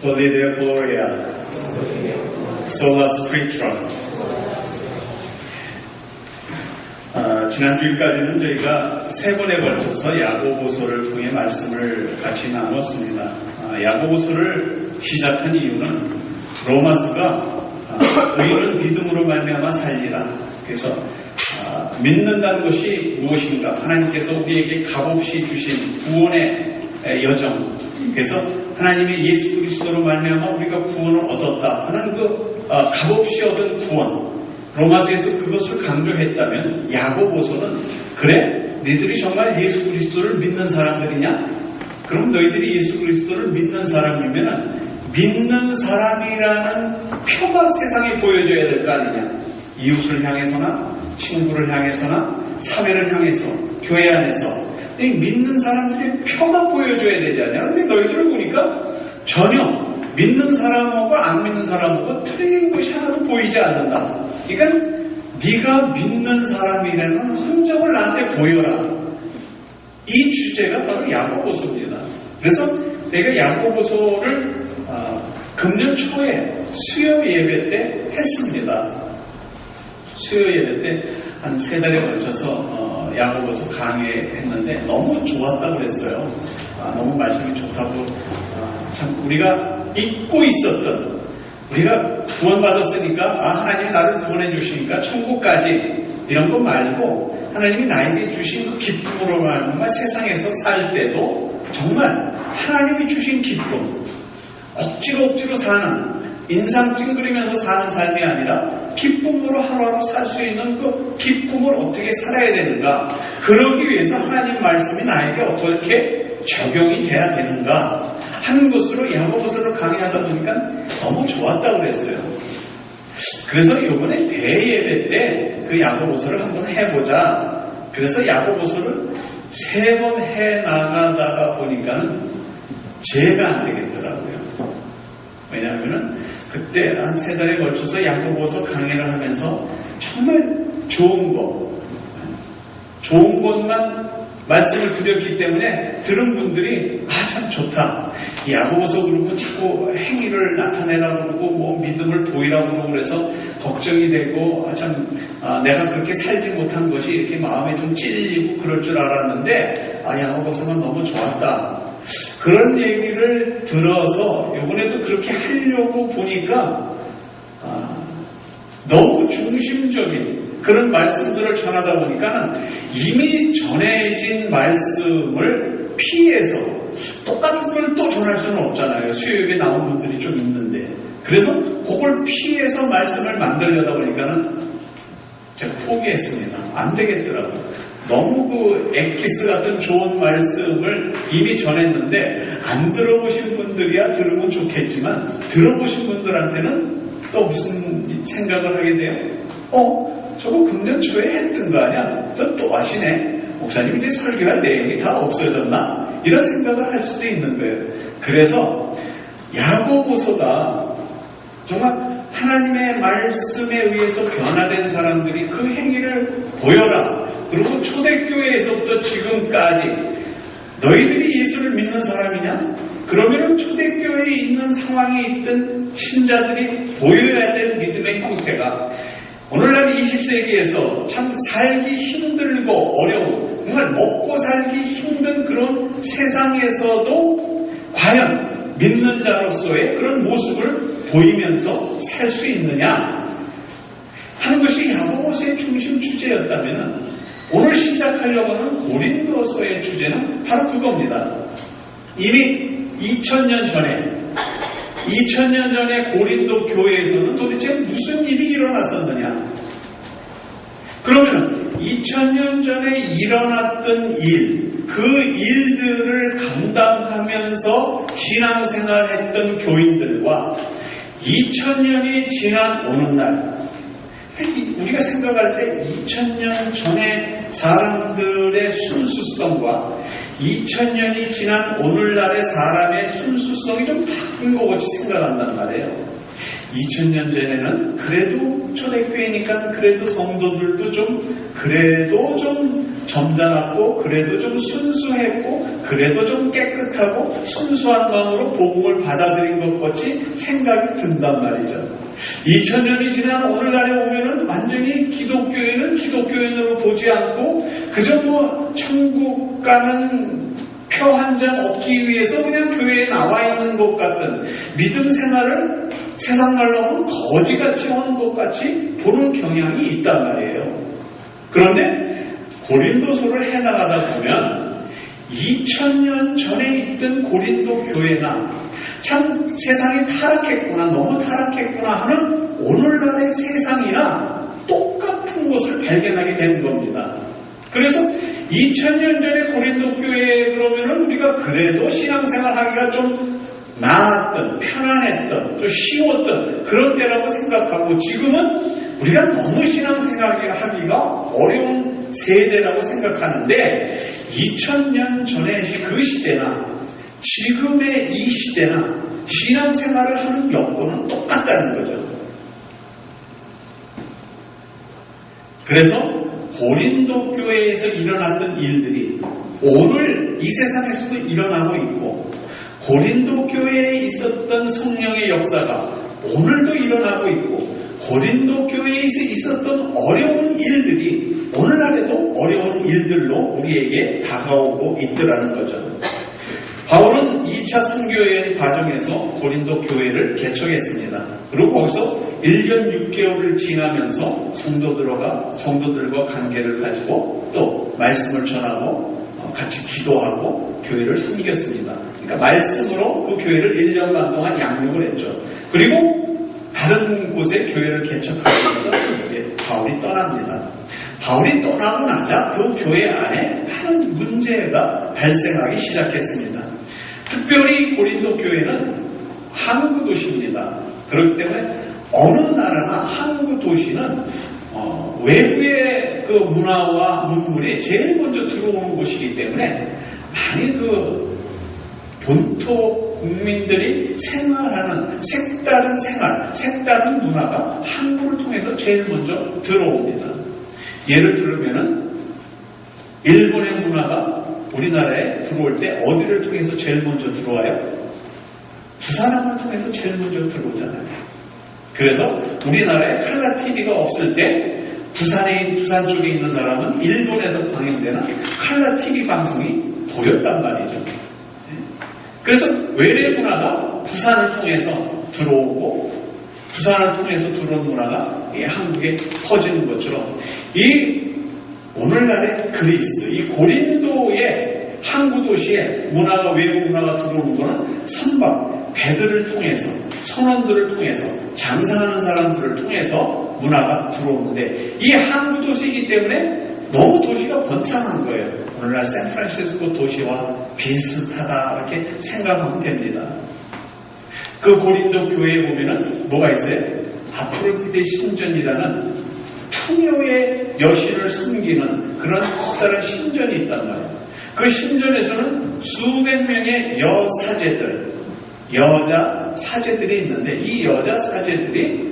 Soli Deo Gloria, Sola Scriptura. 지난 주일까지는 저희가 세 번에 걸쳐서 야고보서를 통해 말씀을 같이 나눴습니다. 야고보서를 시작한 이유는 로마서가 의인은 믿음으로 말미암아 살리라. 그래서 믿는다는 것이 무엇인가? 하나님께서 우리에게 값없이 주신 구원의 여정. 그래서 하나님의 예수 그리스도로 말미암아 우리가 구원을 얻었다 하는 그 값없이 얻은 구원. 로마서에서 그것을 강조했다면 야고보서는 그래? 너희들이 정말 예수 그리스도를 믿는 사람들이냐? 그럼 너희들이 예수 그리스도를 믿는 사람이면 믿는 사람이라는 표가 세상에 보여줘야 될 거 아니냐? 이웃을 향해서나 친구를 향해서나 사회를 향해서 교회 안에서 믿는 사람들의 표가 보여줘야 되지 않냐? 근데 너희들을 보니까 전혀 믿는 사람하고 안 믿는 사람하고 틀린 것이 하나도 보이지 않는다. 그러니까 네가 믿는 사람이라는 흔적을 나한테 보여라. 이 주제가 바로 야고보서입니다. 그래서 내가 야고보서를 금년 초에 수요 예배 때 했습니다. 수요 예배 때 한 3달에 걸쳐서 야고보서 강의했는데 너무 좋았다고 그랬어요. 너무 말씀이 좋다고. 참 우리가 잊고 있었던, 우리가 구원받았으니까 하나님이 나를 구원해 주시니까 천국까지 이런 거 말고 하나님이 나에게 주신 그 기쁨으로 말미암아 세상에서 살 때도 정말 하나님이 주신 기쁨, 억지로 사는, 인상 찡그리면서 사는 삶이 아니라 기쁨으로 하루하루 살 수 있는 그 기쁨을 어떻게 살아야 되는가, 그러기 위해서 하나님 말씀이 나에게 어떻게 적용이 돼야 되는가 하는 것으로 야고보서를 강의하다 보니까 너무 좋았다고 그랬어요. 그래서 이번에 대예배 때 그 야고보서를 한번 해보자. 그래서 야고보서를 3번 해나가다가 보니까 제가 안 되겠더라고요. 왜냐하면 그때 한 3달에 걸쳐서 야고보서 강의를 하면서 정말 좋은 것만 말씀을 드렸기 때문에 들은 분들이 참 좋다. 야고보서 그러고 자꾸 행위를 나타내라고 그러고 뭐 믿음을 보이라고 그러고 그래서 걱정이 되고 내가 그렇게 살지 못한 것이 이렇게 마음에 좀 찔리고 그럴 줄 알았는데 야고보서가 너무 좋았다. 그런 얘기를 들어서 이번에도 그렇게 하려고 보니까 너무 중심적인 그런 말씀들을 전하다 보니까는 이미 전해진 말씀을 피해서 똑같은 걸 또 전할 수는 없잖아요. 수요일에 나온 분들이 좀 있는데. 그래서 그걸 피해서 말씀을 만들려다 보니까는 제가 포기했습니다. 안 되겠더라고요. 너무 그 엑기스 같은 좋은 말씀을 이미 전했는데 안 들어보신 분들이야 들으면 좋겠지만 들어보신 분들한테는 또 무슨 생각을 하게 돼요? 저거 금년 초에 했던 거 아니야? 저 또 하시네. 목사님 이제 설교할 내용이 다 없어졌나? 이런 생각을 할 수도 있는 거예요. 그래서 야고보서가 정말 하나님의 말씀에 의해서 변화된 사람들이 그 행위를 보여라. 그리고 초대교회에서부터 지금까지 너희들이 예수를 믿는 사람이냐? 그러면 초대교회에 있는 상황에 있던 신자들이 보여야 될 믿음의 형태가 오늘날 20세기에서 참 살기 힘들고 어려운, 정말 먹고 살기 힘든 그런 세상에서도 과연 믿는 자로서의 그런 모습을 보이면서 살 수 있느냐 하는 것이 야고보서의 중심 주제였다면 오늘 시작하려고 하는 고린도서의 주제는 바로 그겁니다. 이미 2000년 전에 고린도 교회에서는 도대체 무슨 일이 일어났었느냐? 그러면 2000년 전에 일어났던 그 일들을 감당하면서 신앙생활했던 교인들과 2000년이 지난 오늘날, 우리가 생각할 때 2000년 전에 사람들의 순수성과 2000년이 지난 오늘날의 사람의 순수성이 좀 바뀐 것 같이 생각한단 말이에요. 2000년 전에는 그래도 초대교회니까 그래도 성도들도 그래도 좀 점잖았고, 그래도 좀 순수했고, 그래도 좀 깨끗하고 순수한 마음으로 복음을 받아들인 것 같이 생각이 든단 말이죠. 2000년이 지난 오늘날에 오면은 완전히 기독교인을 기독교인으로 보지 않고 그저 천국 가는 표 한 장 얻기 위해서 그냥 교회에 나와 있는 것 같은 믿음 생활을 세상 말로 하면 거지같이 하는 것 같이 보는 경향이 있단 말이에요. 그런데 고린도서를 해나가다 보면 2000년 전에 있던 고린도 교회나 참 세상이 타락했구나, 너무 타락했구나 하는 오늘날의 세상이나 똑같은 것을 발견하게 되는 겁니다. 그래서 2000년 전에 고린도 교회에 그러면은 우리가 그래도 신앙생활 하기가 좀 나았던, 편안했던, 좀 쉬웠던 그런 때라고 생각하고, 지금은 우리가 너무 신앙생활 하기가 어려운 세대라고 생각하는데, 2000년 전의 그 시대나 지금의 이 시대나 신앙생활을 하는 여건은 똑같다는 거죠. 그래서 고린도 교회에서 일어났던 일들이 오늘 이 세상에서도 일어나고 있고, 고린도 교회에 있었던 성령의 역사가 오늘도 일어나고 있고, 고린도 교회에서 있었던 어려운 일들이 오늘날에도 어려운 일들로 우리에게 다가오고 있더라는 거죠. 바울은 2차 선교여행 과정에서 고린도 교회를 개척했습니다. 그리고 거기서 1년 6개월을 지나면서 성도들과 관계를 가지고 또 말씀을 전하고 같이 기도하고 교회를 섬겼습니다. 그러니까 말씀으로 그 교회를 1년간 동안 양육을 했죠. 그리고 다른 곳에 교회를 개척하면서 이제 바울이 떠납니다. 바울이 떠나고 나자 그 교회 안에 많은 문제가 발생하기 시작했습니다. 특별히 고린도 교회는 항구 도시입니다. 그렇기 때문에 어느 나라나 항구 도시는 외부의 그 문화와 문물이 제일 먼저 들어오는 곳이기 때문에 많이 그 본토 국민들이 생활하는 색다른 생활, 색다른 문화가 항구를 통해서 제일 먼저 들어옵니다. 예를 들면은 일본의 문화가 우리나라에 들어올 때 어디를 통해서 제일 먼저 들어와요? 부산항을 통해서 제일 먼저 들어오잖아요. 그래서 우리나라에 칼라 TV가 없을 때 부산 쪽에 있는 사람은 일본에서 방영되는 칼라 TV 방송이 보였단 말이죠. 그래서 외래 문화가 부산을 통해서 들어오고, 부산을 통해서 들어온 문화가 한국에 퍼지는 것처럼 이 오늘날의 그리스, 이 고린도의 항구 도시에 문화가, 외국 문화가 들어오는 것은 선박, 배들을 통해서, 선원들을 통해서, 장사하는 사람들을 통해서 문화가 들어오는데, 이 항구 도시이기 때문에 너무 도시가 번창한 거예요. 오늘날 샌프란시스코 도시와 비슷하다 이렇게 생각하면 됩니다. 그 고린도 교회에 보면은 뭐가 있어요? 아프로디테 신전이라는 풍요의 여신을 섬기는 그런 커다란 신전이 있단 말이에요. 그 신전에서는 수백 명의 여자 사제들이 있는데, 이 여자 사제들이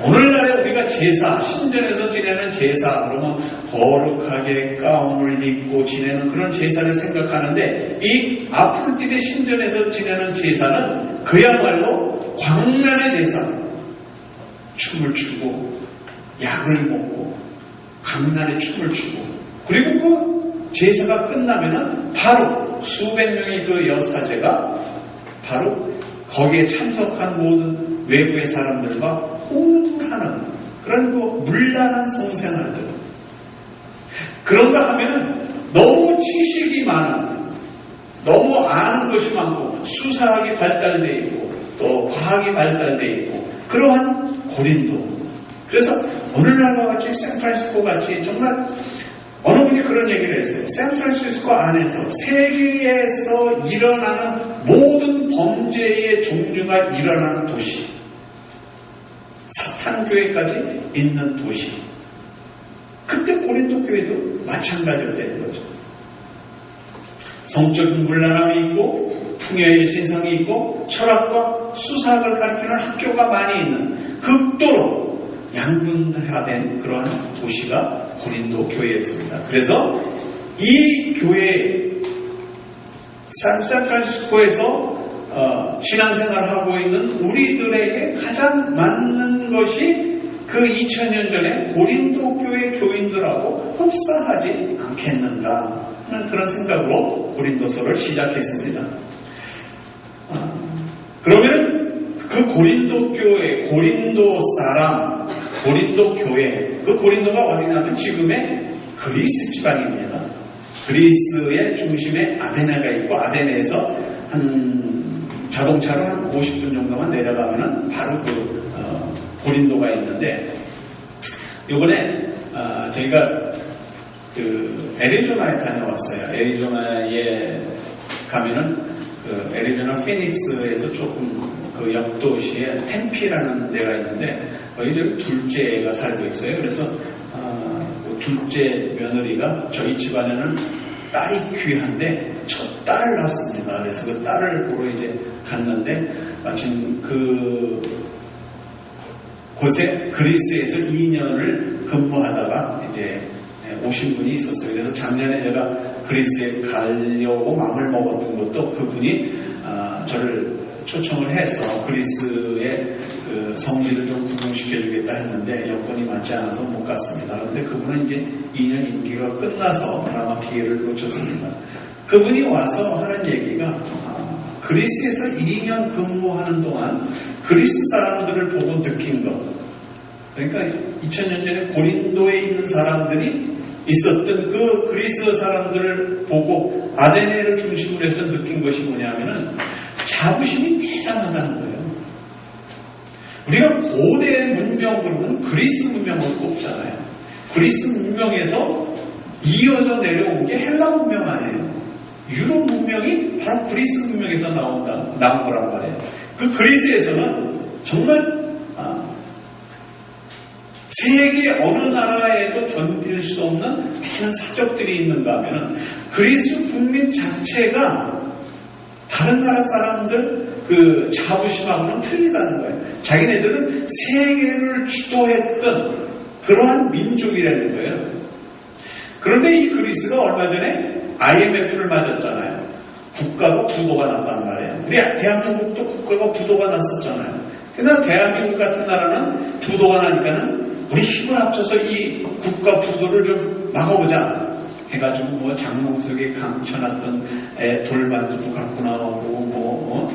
오늘날에 우리가 제사, 신전에서 지내는 제사, 그러면 거룩하게 가운을 입고 지내는 그런 제사를 생각하는데, 이 아프로디테 신전에서 지내는 제사는 그야말로 광란의 제사. 춤을 추고 약을 먹고 강난에 춤을 추고, 그리고 그 제사가 끝나면은 바로 수백 명의 그 여사제가 바로 거기에 참석한 모든 외부의 사람들과 호흡하는 그런 그 물란한 성생활들. 그런가 하면은 너무 지식이 많은, 너무 아는 것이 많고 수사학이 발달되어 있고 또 과학이 발달되어 있고 그러한 고린도. 그래서 오늘날과 같이 샌프란시스코 같이 정말 어느 분이 그런 얘기를 했어요. 샌프란시스코 안에서 세계에서 일어나는 모든 범죄의 종류가 일어나는 도시, 사탄교회까지 있는 도시. 그때 고린도 교회도 마찬가지로 되는 거죠. 성적인 문란함이 있고 풍요의 신성이 있고 철학과 수사학을 가리키는 학교가 많이 있는 극도로 양분화된 그러한 도시가 고린도 교회였습니다. 그래서 이 교회 샌프란시스코에서 신앙생활을 하고 있는 우리들에게 가장 맞는 것이 그 2000년 전에 고린도 교회 교인들하고 흡사하지 않겠는가 하는 그런 생각으로 고린도서를 시작했습니다. 그러면 그 고린도 교회, 고린도 사람, 고린도 교회, 그 고린도가 어디냐면 지금의 그리스 지방입니다. 그리스의 중심에 아테네가 있고 아테네에서 한 자동차로 한 50분 정도만 내려가면은 바로 고린도가 있는데 요번에 저희가 그 애리조나에 다녀왔어요. 애리조나에 가면은 그 애리조나 피닉스에서 조금 그 옆도시에 템피라는 데가 있는데 거기 저 둘째가 살고 있어요. 그래서 그 둘째 며느리가 저희 집안에는 딸이 귀한데 첫 딸을 낳았습니다. 그래서 그 딸을 보러 이제 갔는데 마침 곳에 그리스에서 2년을 근무하다가 이제 오신 분이 있었어요. 그래서 작년에 제가 그리스에 가려고 마음을 먹었던 것도 그분이 저를 초청을 해서 그리스의 그 성지를 좀 구경시켜주겠다 했는데 여건이 맞지 않아서 못 갔습니다. 그런데 그분은 이제 2년 임기가 끝나서 아마 기회를 놓쳤습니다. 그분이 와서 하는 얘기가 그리스에서 2년 근무하는 동안 그리스 사람들을 보고 느낀 것. 그러니까 2000년 전에 고린도에 있는 사람들이 있었던 그 그리스 사람들을 보고 아테네를 중심으로 해서 느낀 것이 뭐냐면은 자부심이 대단하다는 거예요. 우리가 고대 문명 그러면 그리스 문명을 꼽잖아요. 그리스 문명에서 이어져 내려온 게 헬라 문명 아니에요. 유럽 문명이 바로 그리스 문명에서 나온 거란 말이에요. 그 그리스에서는 정말 세계 어느 나라에도 견딜 수 없는 많은 사적들이 있는가 하면 그리스 국민 자체가 다른 나라 사람들 그 자부심하고는 틀리다는 거예요. 자기네들은 세계를 주도했던 그러한 민족이라는 거예요. 그런데 이 그리스가 얼마 전에 IMF를 맞았잖아요. 국가가 부도가 났단 말이에요. 우리 대한민국도 국가가 부도가 났었잖아요. 그러나 대한민국 같은 나라는 부도가 나니까는 우리 힘을 합쳐서 이 국가 부도를 좀 막아보자 해가지고 뭐 장롱 속에 감춰놨던 돌반지도 갖고 나오고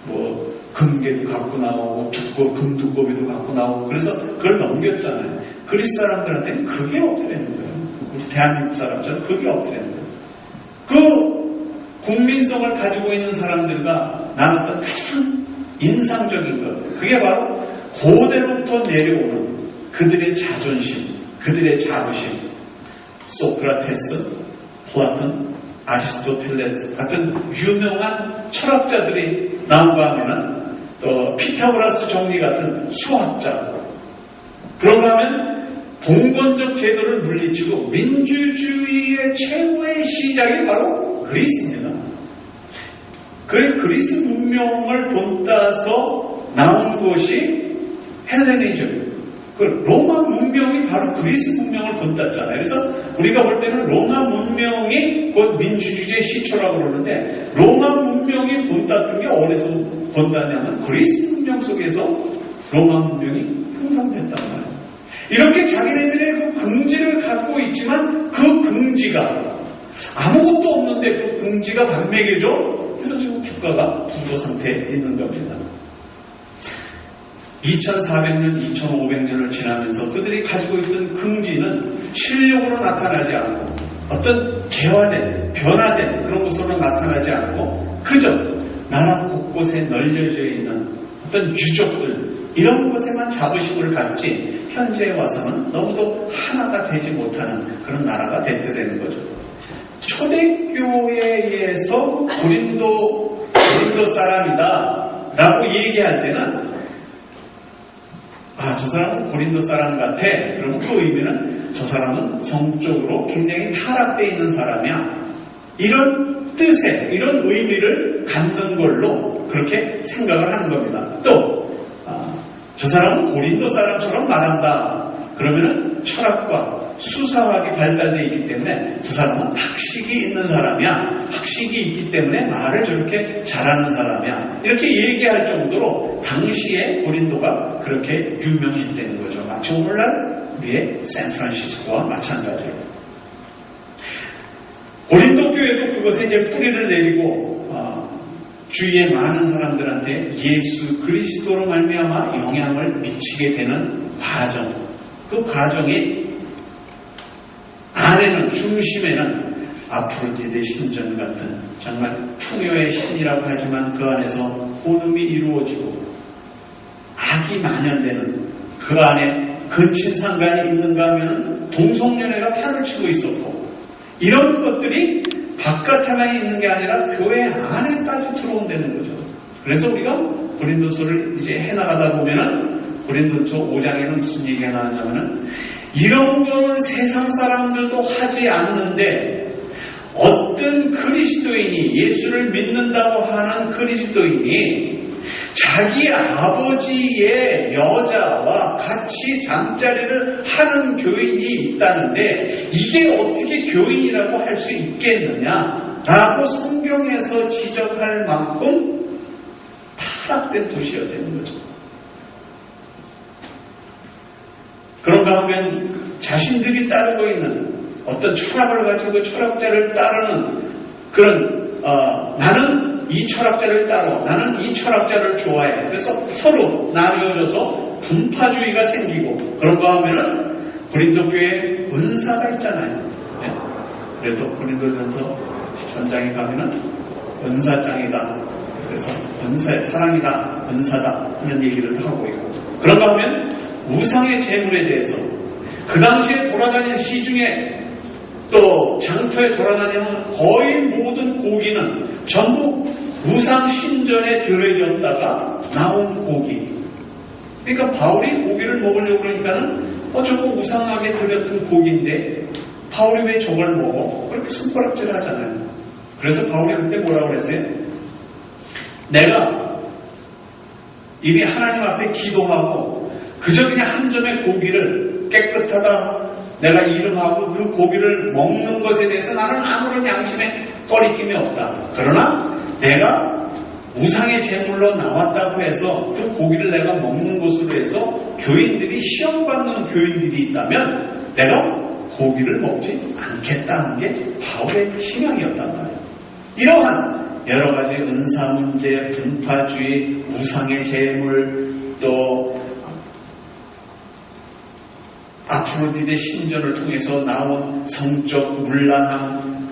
뭐 금괴도 갖고 나오고 금두꺼비도 갖고 나오고 그래서 그걸 넘겼잖아요. 그리스 사람들한테는 그게 없더라는 거예요. 우리 대한민국 사람처럼 그게 없더라는 거예요. 그 국민성을 가지고 있는 사람들과 나눴던 가장 인상적인 것 그게 바로 고대로부터 내려오는 그들의 자존심, 그들의 자부심, 소크라테스, 플라톤, 아리스토텔레스 같은 유명한 철학자들이 나온가 하면은 또 피타고라스 정리 같은 수학자 그런가 하면 봉건적 제도를 물리치고 민주주의의 최고의 시작이 바로 그리스입니다. 그래서 그리스 문명을 본따서 나온 것이 헬레니즘 그 로마 문명이 바로 그리스 문명을 본땄잖아요. 그래서 우리가 볼 때는 로마 문명이 곧 민주주의의 시초라고 그러는데 로마 문명이 본땄던 게 어디서 본땄냐면 그리스 문명 속에서 로마 문명이 형성됐단 말이에요. 이렇게 자기네들의 그 긍지를 갖고 있지만 그 긍지가 아무것도 없는데 그 긍지가 반맥이죠. 그래서 지금 국가가 부도 상태에 있는 겁니다. 2400년, 2500년을 지나면서 그들이 가지고 있던 긍지는 실력으로 나타나지 않고 어떤 개화된, 변화된 그런 것으로 나타나지 않고 그저 나라 곳곳에 널려져 있는 어떤 유적들 이런 것에만 자부심을 갖지 현재에 와서는 너무도 하나가 되지 못하는 그런 나라가 됐더라는 거죠. 초대교회에서 고린도 사람이다 라고 얘기할 때는 저 사람은 고린도 사람 같아. 그러면 그 의미는 저 사람은 성적으로 굉장히 타락되어 있는 사람이야. 이런 뜻의, 이런 의미를 갖는 걸로 그렇게 생각을 하는 겁니다. 또 저 사람은 고린도 사람처럼 말한다. 그러면은 철학과 수사학이 발달되어 있기 때문에 두 사람은 학식이 있는 사람이야. 학식이 있기 때문에 말을 저렇게 잘하는 사람이야. 이렇게 얘기할 정도로 당시에 고린도가 그렇게 유명했다는 거죠. 마치 오늘날 우리의 샌프란시스코와 마찬가지예요. 고린도 교회도 그것에 이제 뿌리를 내리고 주위의 많은 사람들한테 예수 그리스도로 말미암아 영향을 미치게 되는 과정, 그 과정이 안에는, 중심에는 아프로디데 신전 같은 정말 풍요의 신이라고 하지만 그 안에서 혼음이 이루어지고 악이 만연되는, 그 안에 근친상간이 있는가 하면 동성연애가 판을 치고 있었고, 이런 것들이 바깥에만 있는 게 아니라 교회 안에까지 들어온다는 거죠. 그래서 우리가 고린도서를 이제 해나가다 보면은 고린도서 5장에는 무슨 얘기가 나왔냐면은 이런 거는 세상 사람들도 하지 않는데 어떤 그리스도인이, 예수를 믿는다고 하는 그리스도인이 자기 아버지의 여자와 같이 잠자리를 하는 교인이 있다는데 이게 어떻게 교인이라고 할 수 있겠느냐라고 성경에서 지적할 만큼 타락된 도시였다는 거죠. 그런가 하면 자신들이 따르고 있는 어떤 철학을 가지고 그 철학자를 따르는 그런 나는 이 철학자를 따라, 나는 이 철학자를 좋아해. 그래서 서로 나뉘어져서 분파주의가 생기고, 그런가 하면은 고린도 교회에 은사가 있잖아요. 네? 그래서 고린도전서 13장에 가면은 은사장이다. 그래서 은사의 사랑이다, 은사다 하는 얘기를 하고 있고, 그런가 하면 우상의 재물에 대해서 그 당시에 돌아다니는 시중에 또 장터에 돌아다니는 거의 모든 고기는 전부 우상 신전에 들여졌다가 나온 고기. 그러니까 바울이 고기를 먹으려고 그러니까는 저거 우상하게 들였던 고기인데 바울이 왜 저걸 먹어? 그렇게 손가락질 하잖아요. 그래서 바울이 그때 뭐라고 그랬어요? 내가 이미 하나님 앞에 기도하고 그저 그냥 한 점의 고기를 깨끗하다 내가 이름하고 그 고기를 먹는 것에 대해서 나는 아무런 양심에 꺼리낌이 없다. 그러나 내가 우상의 제물로 나왔다고 해서 그 고기를 내가 먹는 것으로 해서 교인들이 시험받는 교인들이 있다면 내가 고기를 먹지 않겠다는 게 바울의 신앙이었단 말이에요. 이러한 여러 가지 은사 문제, 분파주의, 우상의 제물, 또 아프로디데 신전을 통해서 나온 성적 문란함,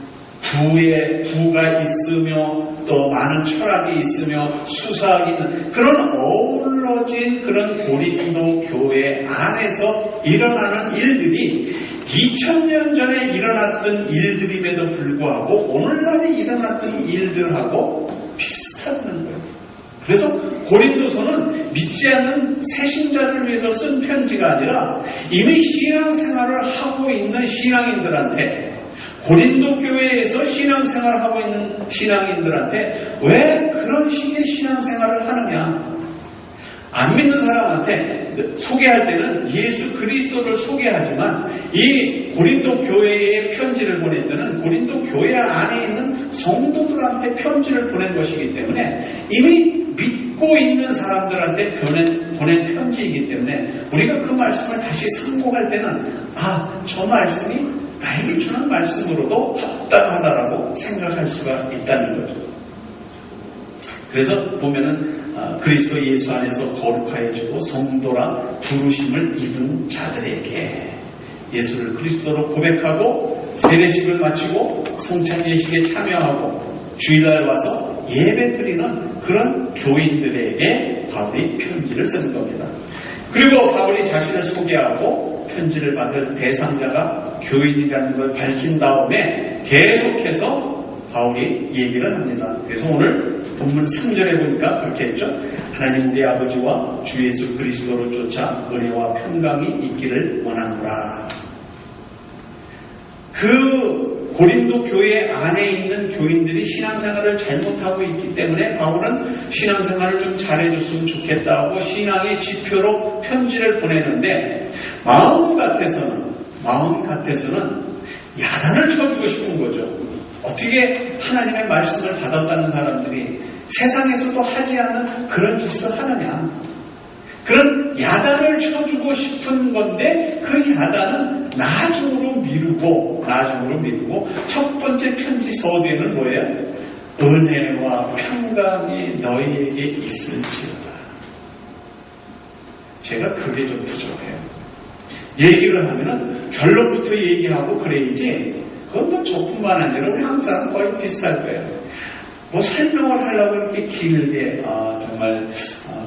부가 있으며 또 많은 철학이 있으며 수사학이 있는 그런 어우러진 그런 고린도 교회 안에서 일어나는 일들이 2000년 전에 일어났던 일들임에도 불구하고 오늘날에 일어났던 일들하고 비슷하다는 거예요. 그래서 고린도서는 믿지 않는 새신자를 위해서 쓴 편지가 아니라 이미 신앙생활을 하고 있는 신앙인들한테, 고린도 교회에서 신앙생활을 하고 있는 신앙인들한테 왜 그런 식의 신앙생활을 하느냐, 안 믿는 사람한테 소개할 때는 예수 그리스도를 소개하지만 이 고린도 교회에 편지를 보낼 때는 고린도 교회 안에 있는 성도들한테 편지를 보낸 것이기 때문에 이미 믿고 있는 사람들한테 보낸 편지이기 때문에 우리가 그 말씀을 다시 상고할 때는 저 말씀이 나에게 주는 말씀으로도 합당하다라고 생각할 수가 있다는 거죠. 그래서 보면은 그리스도 예수 안에서 거룩하여지고 성도라 부르심을 입은 자들에게 예수를 그리스도로 고백하고 세례식을 마치고 성찬 예식에 참여하고 주일날 와서 예배 드리는 그런 교인들에게 바울이 편지를 쓰는 겁니다. 그리고 바울이 자신을 소개하고 편지를 받을 대상자가 교인이라는 걸 밝힌 다음에 계속해서 바울이 얘기를 합니다. 그래서 오늘 본문 3절에 보니까 그렇게 했죠. 하나님 우리 아버지와 주 예수 그리스도로 쫓아 은혜와 평강이 있기를 원하노라. 그 고린도 교회 안에 있는 교인들이 신앙생활을 잘못하고 있기 때문에 바울은 신앙생활을 좀 잘해줬으면 좋겠다고 신앙의 지표로 편지를 보내는데 마음 같아서는 야단을 쳐주고 싶은 거죠. 어떻게 하나님의 말씀을 받았다는 사람들이 세상에서도 하지 않는 그런 짓을 하느냐. 그런 야단을 쳐주고 싶은 건데 그 야단은 나중으로 미루고 첫 번째 편지 서두에는 뭐예요? 은혜와 평강이 너희에게 있을지어다. 제가 그게 좀 부족해요. 얘기를 하면은 결론부터 얘기하고 그래야지 그건 뭐 저뿐만 아니라 우리 한국 사람 거의 비슷할 거예요. 뭐 설명을 하려고 이렇게 길게 정말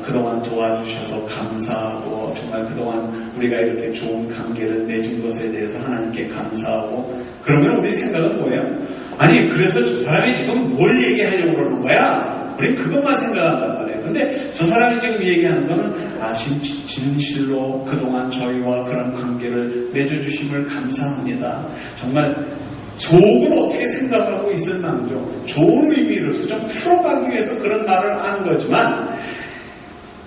그동안 도와주셔서 감사하고 정말 그동안 우리가 이렇게 좋은 관계를 맺은 것에 대해서 하나님께 감사하고 그러면 우리 생각은 뭐예요? 아니 그래서 저 사람이 지금 뭘 얘기하려고 그러는 거야? 우린 그것만 생각한단 말이에요. 근데 저 사람이 지금 얘기하는 거는 진실로 그동안 저희와 그런 관계를 맺어주심을 감사합니다. 정말 속으로 어떻게 생각하고 있을 망정 좋은 의미로서 좀 풀어가기 위해서 그런 말을 하는 거지만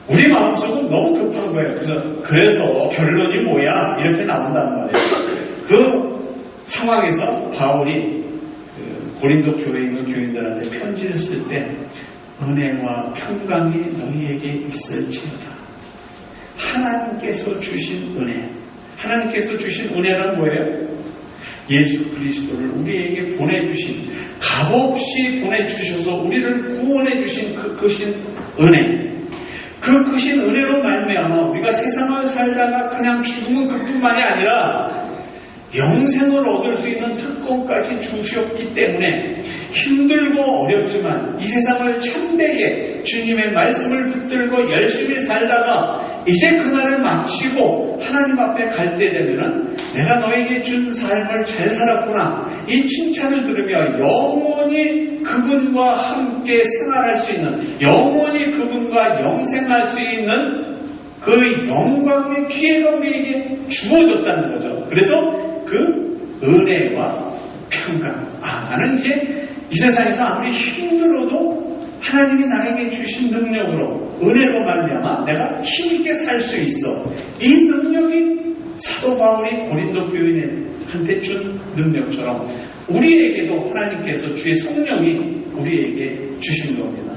우리 마음속은 너무 급한 거예요. 그래서 결론이 뭐야? 이렇게 나온단 말이에요. 그 상황에서 바울이 고린도 교회에 있는 교인들한테 편지를 쓸 때 은혜와 평강이 너희에게 있을지어다. 하나님께서 주신 은혜. 하나님께서 주신 은혜란 뭐예요? 예수 그리스도를 우리에게 보내주신, 값없이 보내주셔서 우리를 구원해주신 그 크신 은혜. 그 크신 은혜로 말미암아 우리가 세상을 살다가 그냥 죽으면 그뿐만이 아니라 영생을 얻을 수 있는 특권까지 주셨기 때문에 힘들고 어렵지만 이 세상을 참되게 주님의 말씀을 붙들고 열심히 살다가 이제 그날을 마치고 하나님 앞에 갈 때 되면은 내가 너에게 준 삶을 잘 살았구나. 이 칭찬을 들으며 영원히 그분과 함께 생활할 수 있는, 영원히 그분과 영생할 수 있는 그 영광의 기회가 우리에게 주어졌다는 거죠. 그래서 그 은혜와 평강. 나는 이제 이 세상에서 아무리 힘들어도 하나님이 나에게 주신 능력으로, 은혜로 말미암아 내가 힘있게 살 수 있어. 이 능력이 사도 바울이 고린도 교인한테 준 능력처럼 우리에게도 하나님께서 주의 성령이 우리에게 주신 겁니다.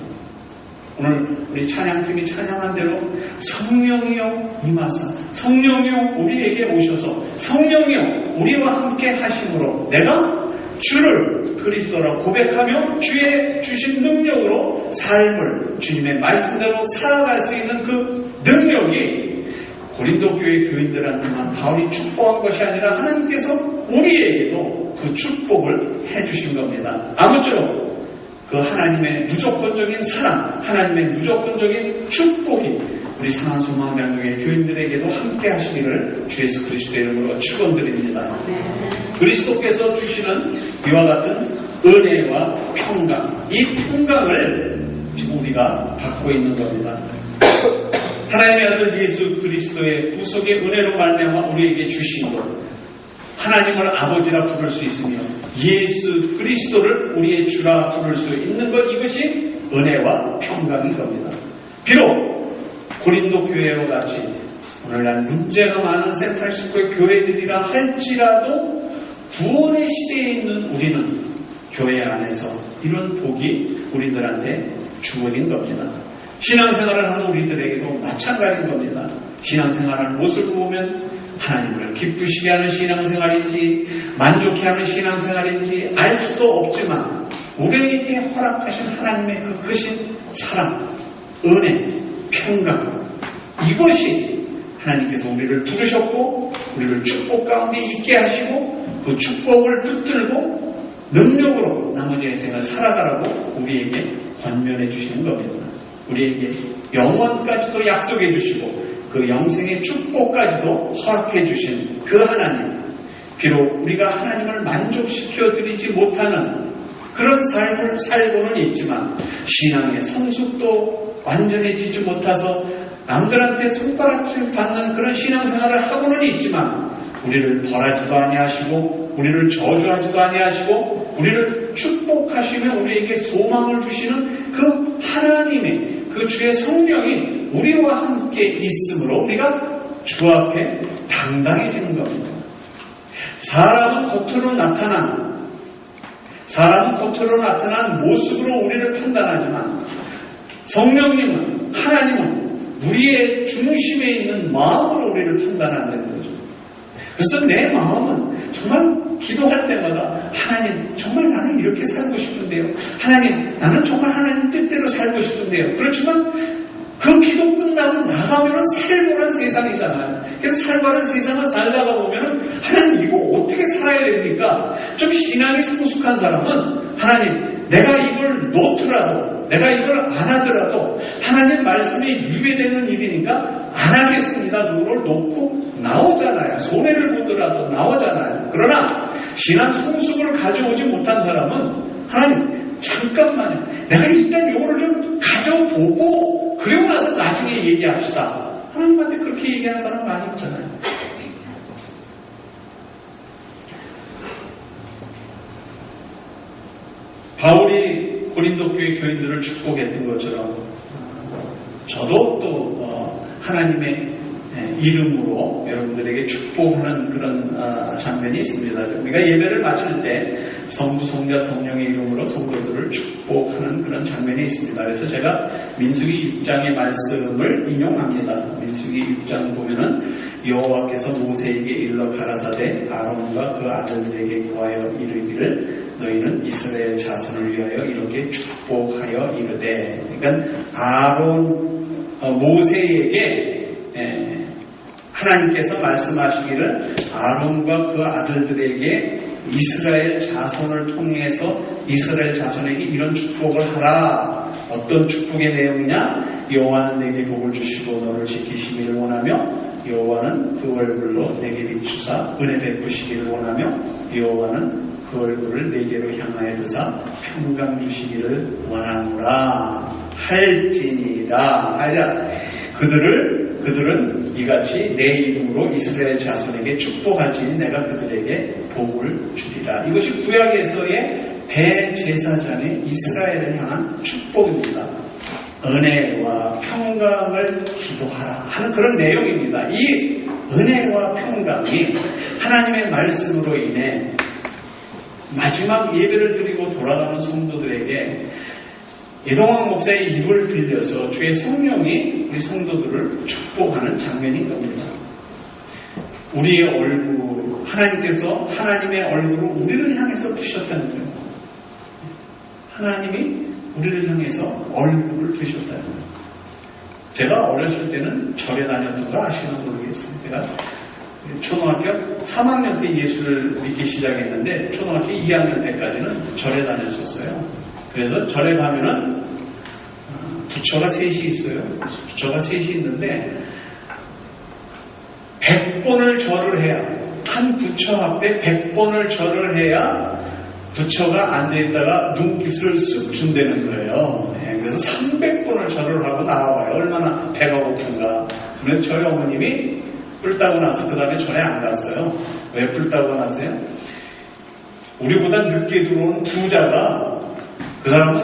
오늘 우리 찬양팀이 찬양한 대로 성령이여 임하사, 성령이여 우리에게 오셔서 성령이여 우리와 함께 하심으로 내가 주를 그리스도라 고백하며 주의 주신 능력으로 삶을 주님의 말씀대로 살아갈 수 있는 그 능력이 고린도 교회 교인들한테만 바울이 축복한 것이 아니라 하나님께서 우리에게도 그 축복을 해주신 겁니다. 아무쪼록 그 하나님의 무조건적인 사랑, 하나님의 무조건적인 축복이 우리 상한소망장로회 교인들에게도 함께 하시기를 주 예수 그리스도의 이름으로 축원드립니다. 그리스도께서 주시는 이와 같은 은혜와 평강, 이 평강을 지금 우리가 받고 있는 겁니다. 하나님의 아들 예수 그리스도의 구속의 은혜로 말미암아 우리에게 주신 것, 하나님을 아버지라 부를 수 있으며 예수 그리스도를 우리의 주라 부를 수 있는 것, 이것이 은혜와 평강인 겁니다. 비록 고린도 교회와 같이 오늘날 문제가 많은 샌프란시스코의 교회들이라 할지라도 구원의 시대에 있는 우리는 교회 안에서 이런 복이 우리들한테 주어진 겁니다. 신앙생활을 하는 우리들에게도 마찬가지인 겁니다. 신앙생활하는 모습을 보면 하나님을 기쁘시게 하는 신앙생활인지 만족해 하는 신앙생활인지 알 수도 없지만 우리에게 허락하신 하나님의 그 크신 사랑, 은혜, 평강, 이것이 하나님께서 우리를 부르셨고 우리를 축복 가운데 있게 하시고 그 축복을 붙들고 능력으로 나머지의 생을 살아가라고 우리에게 권면해 주시는 겁니다. 우리에게 영원까지도 약속해 주시고 그 영생의 축복까지도 허락해 주신 그 하나님, 비록 우리가 하나님을 만족시켜 드리지 못하는 그런 삶을 살고는 있지만 신앙의 성숙도 완전해지지 못해서 남들한테 손가락질 받는 그런 신앙생활을 하고는 있지만 우리를 벌하지도 아니하시고 우리를 저주하지도 아니하시고 우리를 축복하시며 우리에게 소망을 주시는 그 하나님의 그 주의 성령이 우리와 함께 있으므로 우리가 주 앞에 당당해지는 겁니다. 사람은 겉으로 나타난 모습으로 우리를 판단하지만 성령님은, 하나님은 우리의 중심에 있는 마음으로 우리를 판단한다는 거죠. 그래서 내 마음은 정말 기도할 때마다 하나님 정말 나는 이렇게 살고 싶은데요. 하나님 나는 정말 하나님 뜻대로 살고 싶은데요. 그렇지만 그 기도 끝나고 나가면은 살벌한 세상이잖아요. 그래서 살벌한 세상을 살다가 보면은 하나님 이거 어떻게 살아야 됩니까? 좀 신앙이 성숙한 사람은 하나님 내가 이걸 놓더라도 내가 이걸 안 하더라도 하나님 말씀에 위배되는 일이니까 안 하겠습니다. 그걸 놓고 나오잖아요. 손해를 보더라도 나오잖아요. 그러나 신앙 성숙을 가져오지 못한 사람은 하나님 잠깐만요. 내가 일단 이거를 좀 가져보고 그리고 나서 나중에 얘기합시다. 하나님한테 그렇게 얘기하는 사람 많이 있잖아요. 바울이 고린도 교회 교인들을 축복했던 것처럼 저도 또 하나님의 이름으로 여러분들에게 축복하는 그런 장면이 있습니다. 우리가 예배를 마칠 때 성부, 성자, 성령의 이름으로 성도들을 축복하는 그런 장면이 있습니다. 그래서 제가 민수기 6장의 말씀을 인용합니다. 민수기 6장 보면은 여호와께서 모세에게 일러 가라사대 아론과 그 아들들에게 구하여 이르기를 너희는 이스라엘 자손을 위하여 이렇게 축복하여 이르되, 그러니까 모세에게 하나님께서 말씀하시기를 아론과 그 아들들에게 이스라엘 자손을 통해서 이스라엘 자손에게 이런 축복을 하라. 어떤 축복의 내용이냐? 여호와는 내게 복을 주시고 너를 지키시기를 원하며 여호와는 그 얼굴로 내게 비추사 은혜 베푸시기를 원하며 여호와는 그 얼굴을 내게로 향하여 드사 평강 주시기를 원하노라 할지니라. 그들은 이같이 내 이름으로 이스라엘 자손에게 축복할지니 내가 그들에게 복을 주리라. 이것이 구약에서의 대제사장의 이스라엘을 향한 축복입니다. 은혜와 평강을 기도하라 하는 그런 내용입니다. 이 은혜와 평강이 하나님의 말씀으로 인해 마지막 예배를 드리고 돌아가는 성도들에게 이동학 목사의 입을 빌려서 주의 성령이 우리 성도들을 축복하는 장면인 겁니다. 우리의 얼굴, 하나님께서 하나님의 얼굴을 우리를 향해서 두셨다는 거예요. 하나님이 우리를 향해서 얼굴을 두셨다는 거예요. 제가 어렸을 때는 절에 다녔던 거 아시나 모르겠어요. 제가 초등학교 3학년 때 예수를 믿기 시작했는데 초등학교 2학년 때까지는 절에 다녔었어요. 그래서 절에 가면은 부처가 셋이 있어요. 부처가 셋이 있는데 100번을 절을 해야, 한 부처 앞에 100번을 절을 해야 부처가 앉아있다가 눈깃을 쓱 준다는 거예요. 그래서 300번을 절을 하고 나와요. 얼마나 배가 고픈가. 그래서 저희 어머님이 뿔 따고 나서 그 다음에 절에 안 갔어요. 왜 뿔 따고 나서요? 우리보다 늦게 들어온 부자가 그 사람은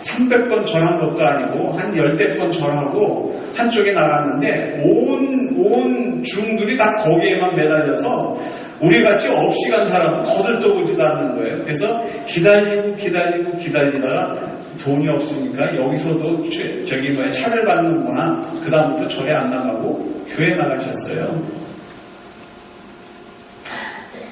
300번 절한 것도 아니고 한 10대 번 절하고 한쪽에 나갔는데 온 중들이 다 거기에만 매달려서 우리같이 없이 간 사람은 거들떠보지도 않는 거예요. 그래서 기다리다가 돈이 없으니까 여기서도 차별받는구나. 그 다음부터 절에 안 나가고 교회 나가셨어요.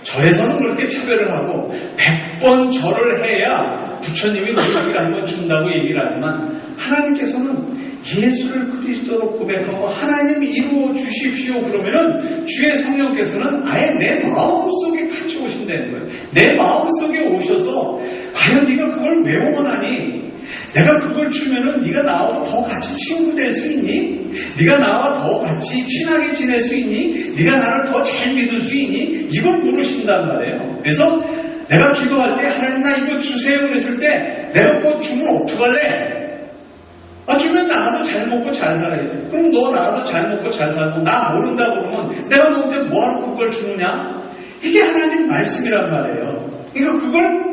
절에서는 그렇게 차별을 하고 100번 절을 해야 부처님이 노력을 한번 준다고 얘기를 하지만 하나님께서는 예수를 그리스도로 고백하고 하나님 이루어 주십시오 그러면은 주의 성령께서는 아예 내 마음속에 같이 오신다는 거예요. 내 마음속에 오셔서 과연 네가 그걸 왜 원하니? 내가 그걸 주면은 네가 나하고 더 같이 친구 될 수 있니? 네가 나와 더 같이 친하게 지낼 수 있니? 네가 나를 더 잘 믿을 수 있니? 이걸 물으신단 말이에요. 그래서 내가 기도할 때 하나님 나 이거 주세요 그랬을 때 내가 그거 주면 어떡할래? 주면 나가서 잘 먹고 잘 살아야 돼. 그럼 너 나가서 잘 먹고 잘 살고 나 모른다 그러면 내가 너한테 뭐하러 그걸 주느냐? 이게 하나님 말씀이란 말이에요. 그러니까 그걸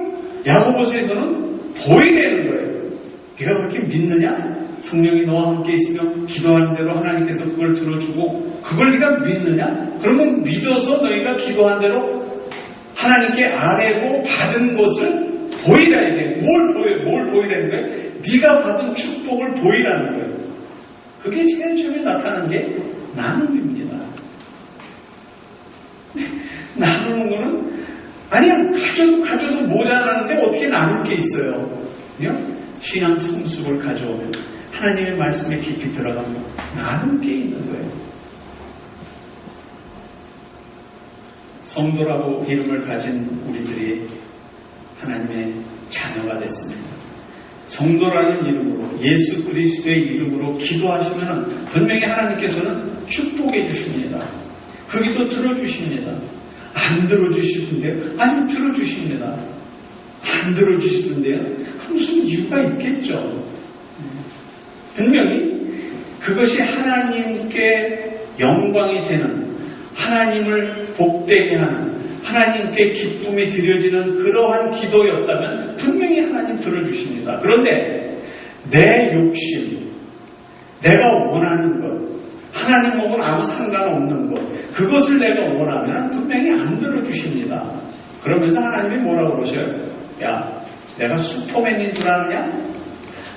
야고보서에서는 보이내는 거예요. 네가 그렇게 믿느냐? 성령이 너와 함께 있으며 기도하는 대로 하나님께서 그걸 들어주고 그걸 네가 믿느냐? 그러면 믿어서 너희가 기도한 대로 하나님께 아뢰고 받은 것을 보이라 이게 뭘 보이라는 거예요? 네가 받은 축복을 보이라는 거예요. 그게 제일 처음에 나타나는 게 나눔입니다. 나누는 거는 아니야 가져도 모자라는데 어떻게 나눌 게 있어요? 그냥 신앙 성숙을 가져오면 하나님의 말씀에 깊이 들어가면 나눌 게 있는 거예요. 성도라고 이름을 가진 우리들이 하나님의 자녀가 됐습니다. 성도라는 이름으로 예수 그리스도의 이름으로 기도하시면 분명히 하나님께서는 축복해 주십니다. 그 기도 들어주십니다. 안 들어주시던데요? 아니 들어주십니다. 안 들어주시던데요? 그럼 무슨 이유가 있겠죠. 분명히 그것이 하나님께 영광이 되는 하나님을 복되게 하는 하나님께 기쁨이 드려지는 그러한 기도였다면 분명히 하나님 들어주십니다. 그런데 내 욕심, 내가 원하는 것, 하나님하고는 아무 상관없는 것, 그것을 내가 원하면 분명히 안 들어주십니다. 그러면서 하나님이 뭐라고 그러셔요? 야, 내가 슈퍼맨인 줄 아느냐?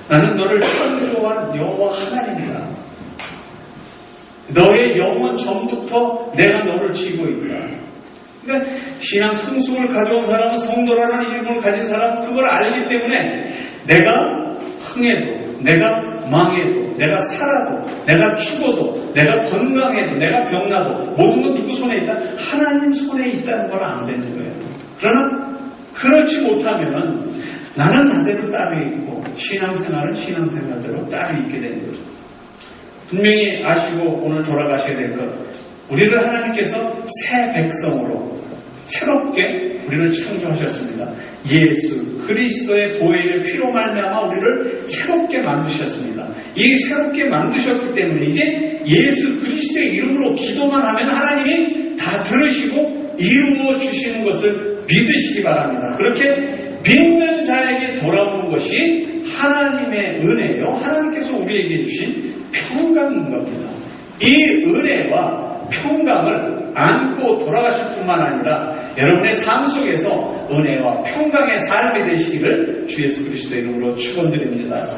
나는 너를 창조한 여호와 하나님이다. 너의 영혼 전부터 내가 너를 지고 있다. 그러니까 신앙 성숙을 가져온 사람은 성도라는 이름을 가진 사람은 그걸 알기 때문에 내가 흥해도 내가 망해도 내가 살아도 내가 죽어도 내가 건강해도 내가 병나도 모든 건 누구 손에 있다? 하나님 손에 있다는 걸 안 되는 거예요. 그러나 그렇지 못하면 나는 나대로 따로 있고 신앙생활은 신앙생활대로 따로 있게 되는 거죠. 분명히 아시고 오늘 돌아가셔야 될 것, 우리를 하나님께서 새 백성으로 새롭게 우리를 창조하셨습니다. 예수 그리스도의 보혈의 피로 말미암아 우리를 새롭게 만드셨습니다. 이 새롭게 만드셨기 때문에 이제 예수 그리스도의 이름으로 기도만 하면 하나님이 다 들으시고 이루어 주시는 것을 믿으시기 바랍니다. 그렇게 믿는 자에게 돌아오는 것이 하나님의 은혜요, 하나님께서 우리에게 주신 평강인 겁니다. 이 은혜와 평강을 안고 돌아가실 뿐만 아니라 여러분의 삶 속에서 은혜와 평강의 삶이 되시기를 주 예수 그리스도의 이름으로 축원드립니다.